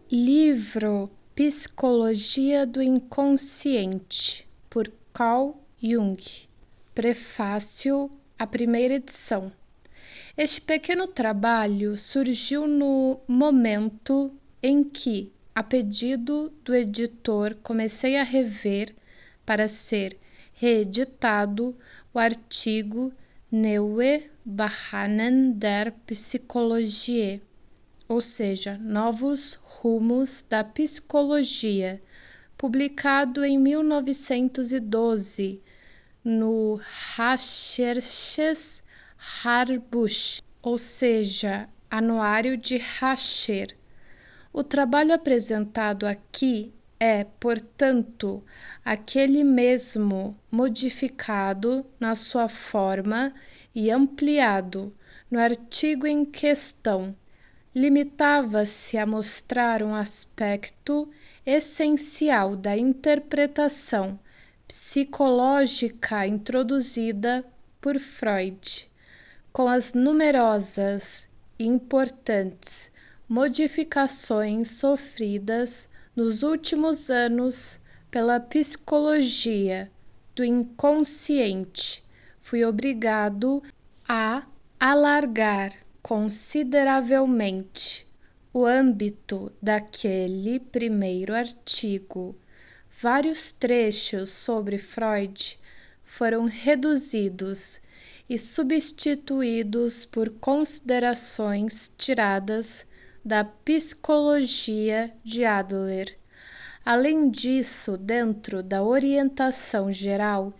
Livro Psicologia do Inconsciente, por Carl Jung. Prefácio à primeira edição. Este pequeno trabalho surgiu no momento em que, a pedido do editor, comecei a rever, para ser reeditado, o artigo Neue Bahnen der Psychologie, ou seja, Novos Rumos da Psicologia, publicado em 1912 no Rascherches Jahrbuch, ou seja, Anuário de Rascher. O trabalho apresentado aqui é, portanto, aquele mesmo, modificado na sua forma e ampliado no artigo em questão. Limitava-se a mostrar um aspecto essencial da interpretação psicológica introduzida por Freud, com as numerosas e importantes modificações sofridas nos últimos anos pela psicologia do inconsciente. Fui obrigado a alargar consideravelmente o âmbito daquele primeiro artigo. Vários trechos sobre Freud foram reduzidos e substituídos por considerações tiradas da psicologia de Adler. Além disso, dentro da orientação geral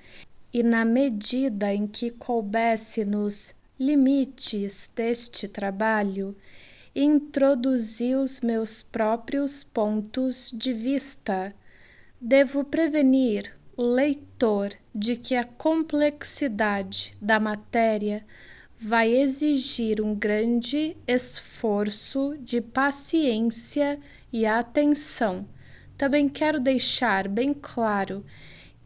e na medida em que coubesse nos limites deste trabalho, introduzi os meus próprios pontos de vista. Devo prevenir o leitor de que a complexidade da matéria vai exigir um grande esforço de paciência e atenção. Também quero deixar bem claro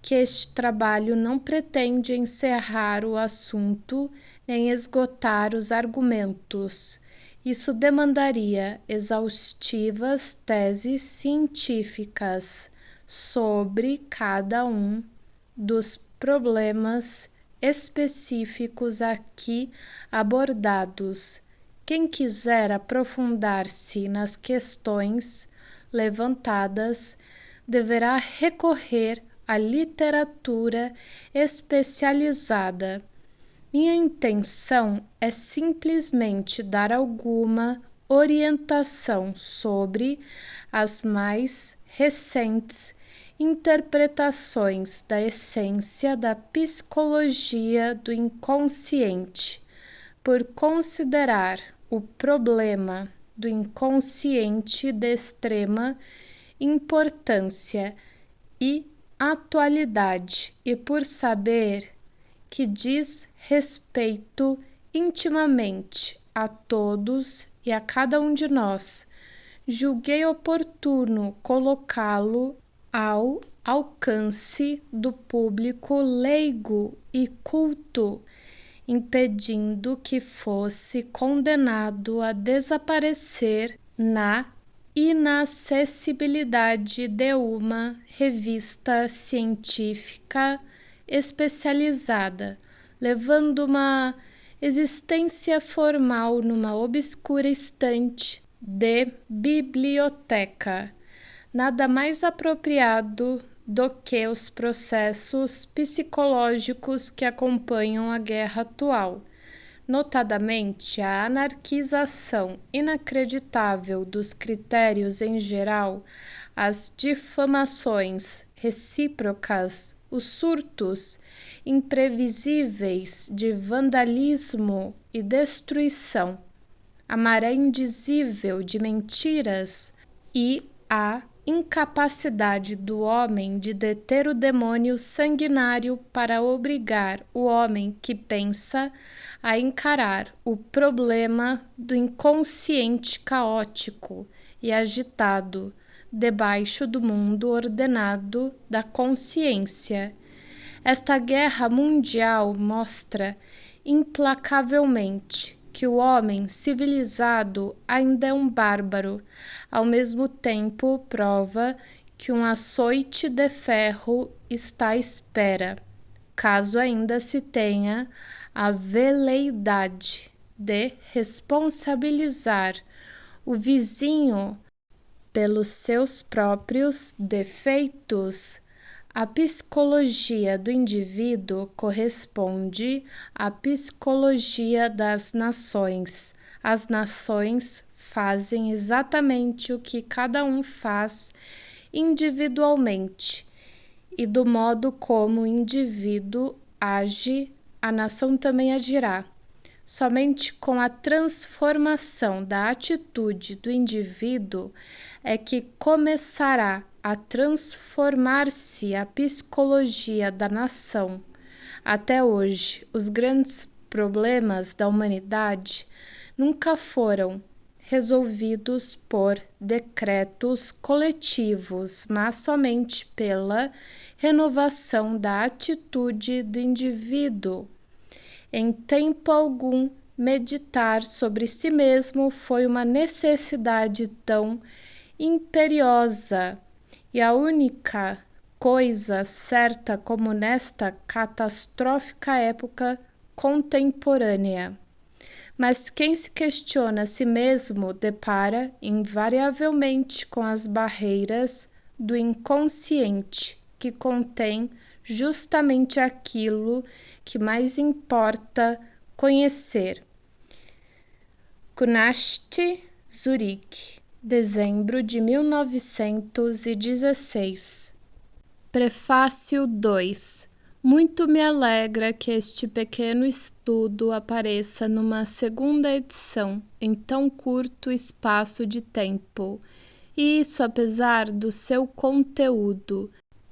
que este trabalho não pretende encerrar o assunto nem esgotar os argumentos. Isso demandaria exaustivas teses científicas sobre cada um dos problemas específicos aqui abordados. Quem quiser aprofundar-se nas questões levantadas deverá recorrer à literatura especializada. Minha intenção é simplesmente dar alguma orientação sobre as mais recentes interpretações da essência da psicologia do inconsciente, por considerar o problema do inconsciente de extrema importância e atualidade e por saber que diz respeito intimamente a todos e a cada um de nós, julguei oportuno colocá-lo ao alcance do público leigo e culto, impedindo que fosse condenado a desaparecer na inacessibilidade de uma revista científica especializada, levando uma existência formal numa obscura estante de biblioteca. Nada mais apropriado do que os processos psicológicos que acompanham a guerra atual, notadamente a anarquização inacreditável dos critérios em geral, as difamações recíprocas, os surtos imprevisíveis de vandalismo e destruição, a maré indizível de mentiras e a incapacidade do homem de deter o demônio sanguinário para obrigar o homem que pensa a encarar o problema do inconsciente caótico e agitado debaixo do mundo ordenado da consciência. Esta guerra mundial mostra implacavelmente que o homem civilizado ainda é um bárbaro. Ao mesmo tempo, prova que um açoite de ferro está à espera, caso ainda se tenha a veleidade de responsabilizar o vizinho pelos seus próprios defeitos. A psicologia do indivíduo corresponde à psicologia das nações. As nações fazem exatamente o que cada um faz individualmente, e do modo como o indivíduo age, a nação também agirá. Somente com a transformação da atitude do indivíduo é que começará a transformar-se a psicologia da nação. Até hoje, os grandes problemas da humanidade nunca foram resolvidos por decretos coletivos, mas somente pela renovação da atitude do indivíduo. Em tempo algum, meditar sobre si mesmo foi uma necessidade tão imperiosa, e a única coisa certa como nesta catastrófica época contemporânea. Mas quem se questiona a si mesmo depara invariavelmente com as barreiras do inconsciente, que contém justamente aquilo que mais importa conhecer. Kunast, Zurique, dezembro de 1916. Prefácio 2. Muito me alegra que este pequeno estudo apareça numa segunda edição em tão curto espaço de tempo, e isso apesar do seu conteúdo,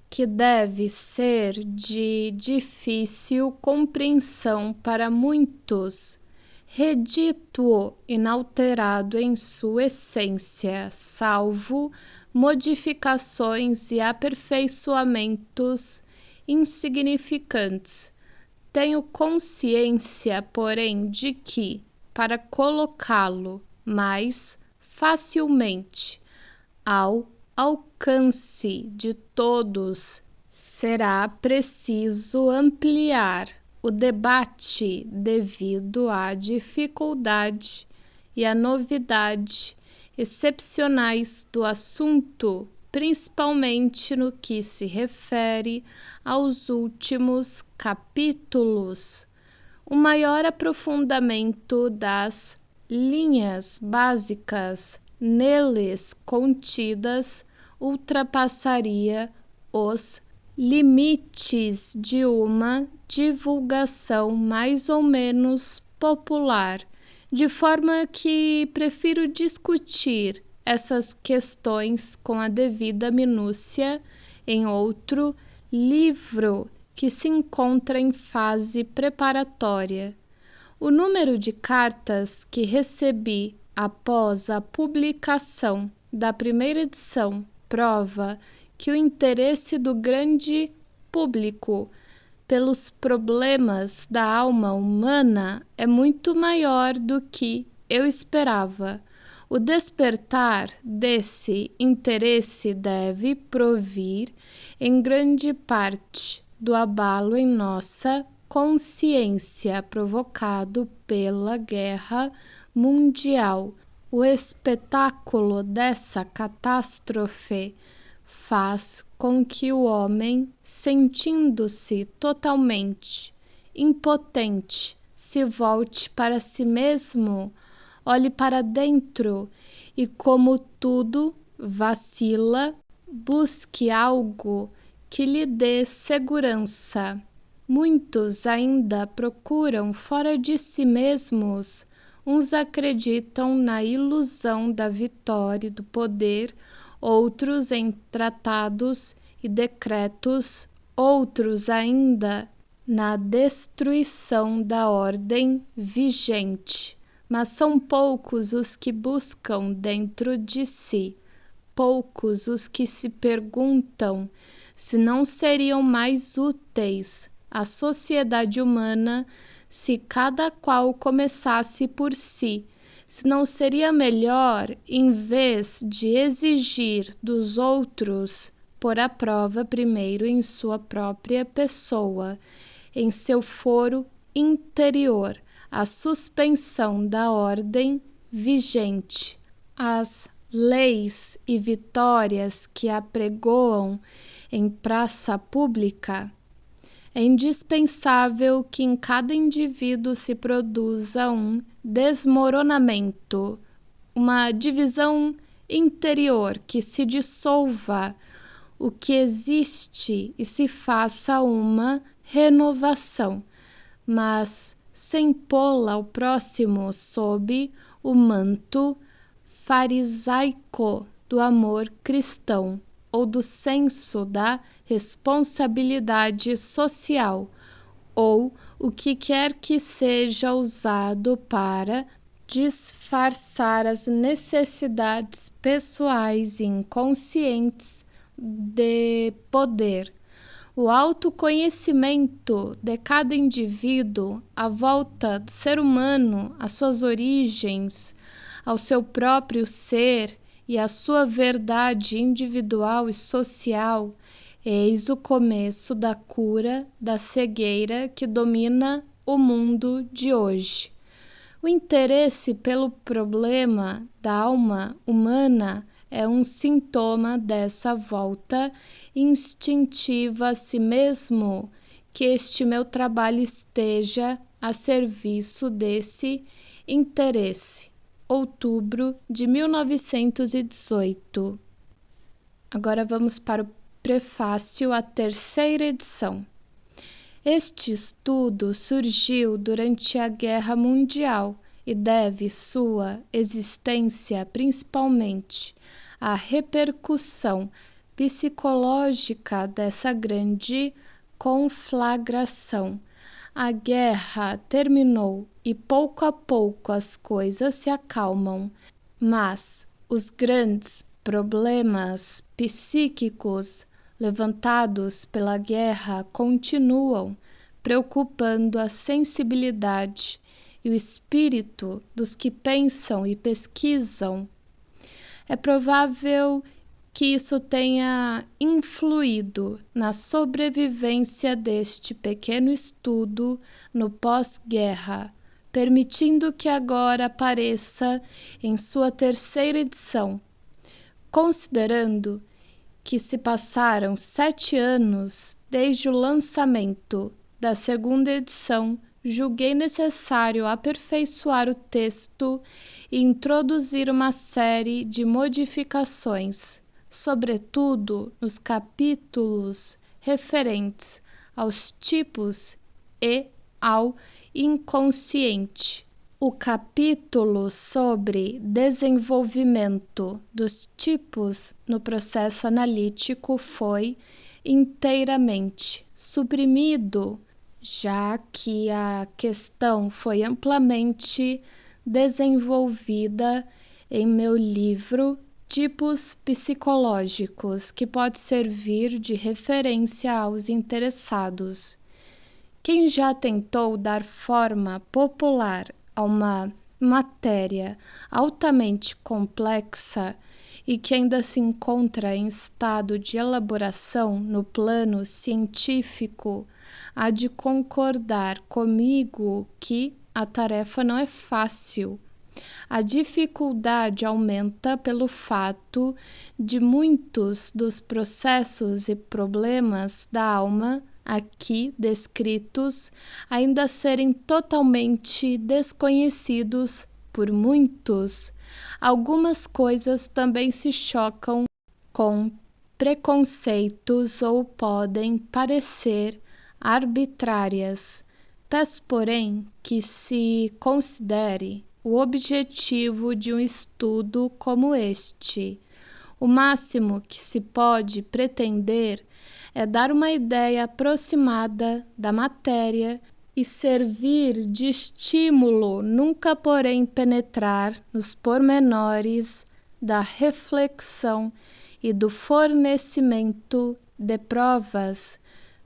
que deve ser de difícil compreensão para muitos, redito inalterado em sua essência, salvo modificações e aperfeiçoamentos insignificantes. Tenho consciência, porém, de que, para colocá-lo mais facilmente ao alcance de todos, será preciso ampliar o debate devido à dificuldade e à novidade excepcionais do assunto, principalmente no que se refere aos últimos capítulos. O maior aprofundamento das linhas básicas neles contidas ultrapassaria os limites de uma divulgação mais ou menos popular, de forma que prefiro discutir essas questões com a devida minúcia em outro livro que se encontra em fase preparatória. O número de cartas que recebi após a publicação da primeira edição prova que o interesse do grande público pelos problemas da alma humana é muito maior do que eu esperava. O despertar desse interesse deve provir, em grande parte, do abalo em nossa consciência provocado pela guerra mundial. O espetáculo dessa catástrofe faz com que o homem, sentindo-se totalmente impotente, se volte para si mesmo, olhe para dentro e, como tudo vacila, busque algo que lhe dê segurança. Muitos ainda procuram fora de si mesmos. Uns acreditam na ilusão da vitória e do poder, outros em tratados e decretos, outros ainda na destruição da ordem vigente. Mas são poucos os que buscam dentro de si, poucos os que se perguntam se não seriam mais úteis à sociedade humana se cada qual começasse por si, se não seria melhor, em vez de exigir dos outros, pôr à prova primeiro em sua própria pessoa, em seu foro interior, a suspensão da ordem vigente, as leis e vitórias que apregoam em praça pública? É indispensável que em cada indivíduo se produza um desmoronamento, uma divisão interior, que se dissolva o que existe e se faça uma renovação, mas sem pô-la ao próximo sob o manto farisaico do amor cristão ou do senso da responsabilidade social, ou o que quer que seja usado para disfarçar as necessidades pessoais e inconscientes de poder. O autoconhecimento de cada indivíduo, a volta do ser humano às suas origens, ao seu próprio ser e à sua verdade individual e social, eis o começo da cura da cegueira que domina o mundo de hoje. O interesse pelo problema da alma humana é um sintoma dessa volta instintiva a si mesmo, que este meu trabalho esteja a serviço desse interesse. Outubro de 1918. Agora vamos para o prefácio à terceira edição. Este estudo surgiu durante a Guerra Mundial e deve sua existência principalmente à repercussão psicológica dessa grande conflagração. A guerra terminou e pouco a pouco as coisas se acalmam, mas os grandes problemas psíquicos levantados pela guerra continuam preocupando a sensibilidade e o espírito dos que pensam e pesquisam. É provável que isso tenha influído na sobrevivência deste pequeno estudo no pós-guerra, permitindo que agora apareça em sua terceira edição. Considerando que se passaram 7 anos desde o lançamento da segunda edição, julguei necessário aperfeiçoar o texto e introduzir uma série de modificações, sobretudo nos capítulos referentes aos tipos e ao inconsciente. O capítulo sobre desenvolvimento dos tipos no processo analítico foi inteiramente suprimido, já que a questão foi amplamente desenvolvida em meu livro Tipos Psicológicos, que pode servir de referência aos interessados. Quem já tentou dar forma popular a uma matéria altamente complexa e que ainda se encontra em estado de elaboração no plano científico, há de concordar comigo que a tarefa não é fácil. A dificuldade aumenta pelo fato de muitos dos processos e problemas da alma aqui descritos ainda serem totalmente desconhecidos por muitos. Algumas coisas também se chocam com preconceitos ou podem parecer arbitrárias. Peço, porém, que se considere o objetivo de um estudo como este. O máximo que se pode pretender é dar uma ideia aproximada da matéria e servir de estímulo, nunca porém penetrar nos pormenores da reflexão e do fornecimento de provas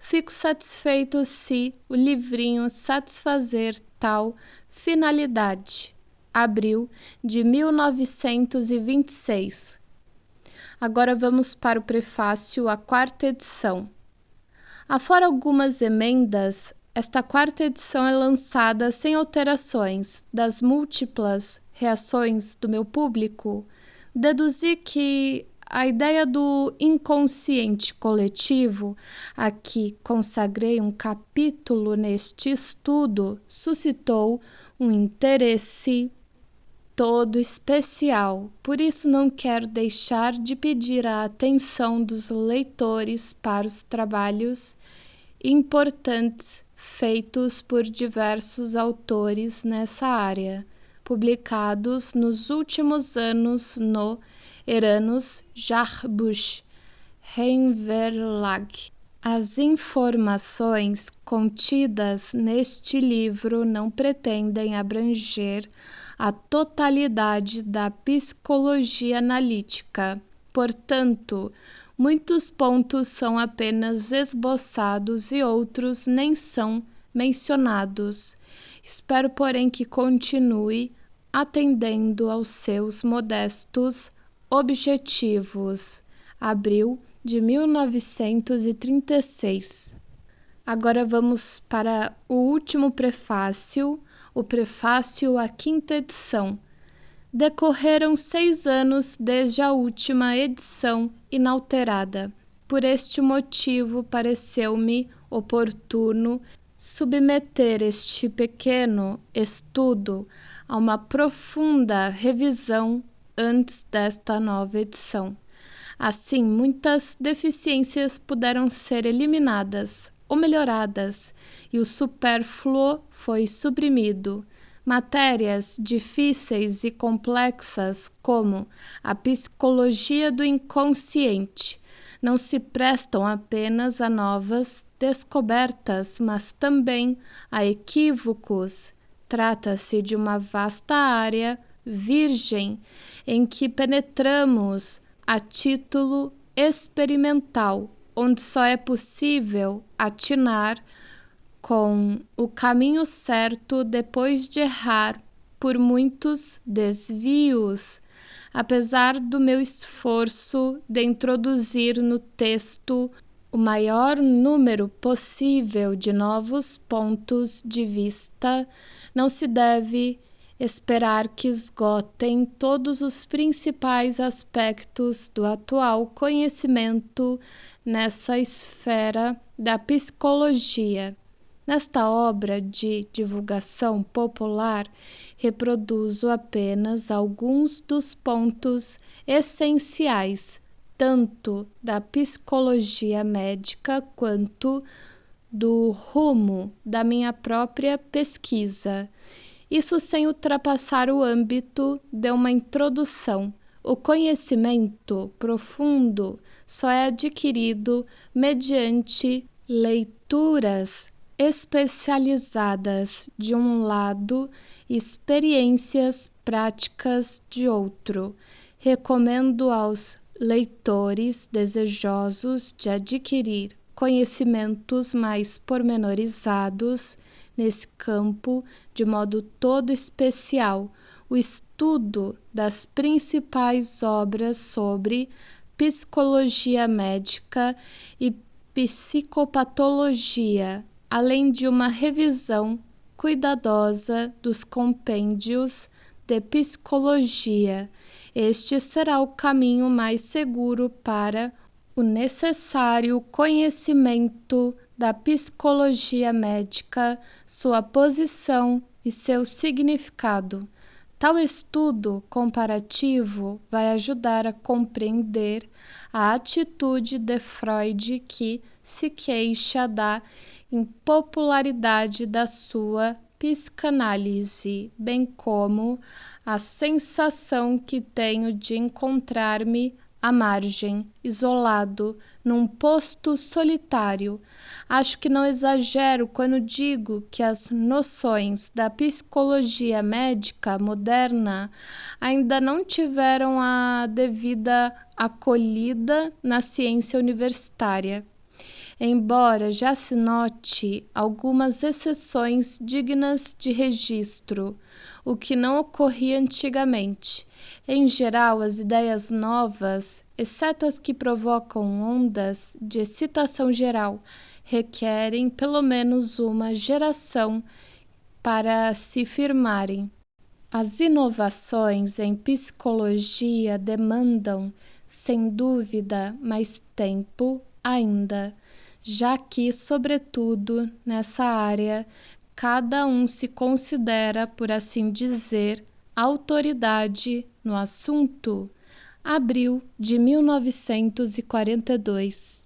fico satisfeito se o livrinho satisfazer tal finalidade. Abril de 1926. Agora vamos para o prefácio à quarta edição. Afora algumas emendas, esta quarta edição é lançada sem alterações das múltiplas reações do meu público. Deduzi que a ideia do inconsciente coletivo, a que consagrei um capítulo neste estudo, suscitou um interesse todo especial. Por isso não quero deixar de pedir a atenção dos leitores para os trabalhos importantes feitos por diversos autores nessa área, publicados nos últimos anos no Eranus Jahrbuch Verlag. As informações contidas neste livro não pretendem abranger a totalidade da psicologia analítica. Portanto, muitos pontos são apenas esboçados e outros nem são mencionados. Espero, porém, que continue atendendo aos seus modestos objetivos. Abril de 1936. Agora vamos para o último prefácio, o prefácio à quinta edição. Decorreram 6 anos desde a última edição inalterada. Por este motivo, pareceu-me oportuno submeter este pequeno estudo a uma profunda revisão antes desta nova edição. Assim, muitas deficiências puderam ser eliminadas ou melhoradas, e o supérfluo foi suprimido. Matérias difíceis e complexas, como a psicologia do inconsciente, não se prestam apenas a novas descobertas, mas também a equívocos. Trata-se de uma vasta área virgem em que penetramos a título experimental, onde só é possível atinar com o caminho certo depois de errar por muitos desvios. Apesar do meu esforço de introduzir no texto o maior número possível de novos pontos de vista, não se deve esperar que esgotem todos os principais aspectos do atual conhecimento nessa esfera da psicologia. Nesta obra de divulgação popular, reproduzo apenas alguns dos pontos essenciais, tanto da psicologia médica quanto do rumo da minha própria pesquisa. Isso sem ultrapassar o âmbito de uma introdução. O conhecimento profundo só é adquirido mediante leituras especializadas de um lado e experiências práticas de outro. Recomendo aos leitores desejosos de adquirir conhecimentos mais pormenorizados nesse campo, de modo todo especial, o estudo das principais obras sobre psicologia médica e psicopatologia, além de uma revisão cuidadosa dos compêndios de psicologia. Este será o caminho mais seguro para o necessário conhecimento da psicologia médica, sua posição e seu significado. Tal estudo comparativo vai ajudar a compreender a atitude de Freud, que se queixa da impopularidade da sua psicanálise, bem como a sensação que tenho de encontrar-me à margem, isolado, num posto solitário. Acho que não exagero quando digo que as noções da psicologia médica moderna ainda não tiveram a devida acolhida na ciência universitária. embora já se note algumas exceções dignas de registro, o que não ocorria antigamente. Em geral, as ideias novas, exceto as que provocam ondas de excitação geral, requerem pelo menos uma geração para se firmarem. As inovações em psicologia demandam, sem dúvida, mais tempo ainda, já que, sobretudo nessa área, cada um se considera, por assim dizer, autoridade no assunto. Abril de 1942.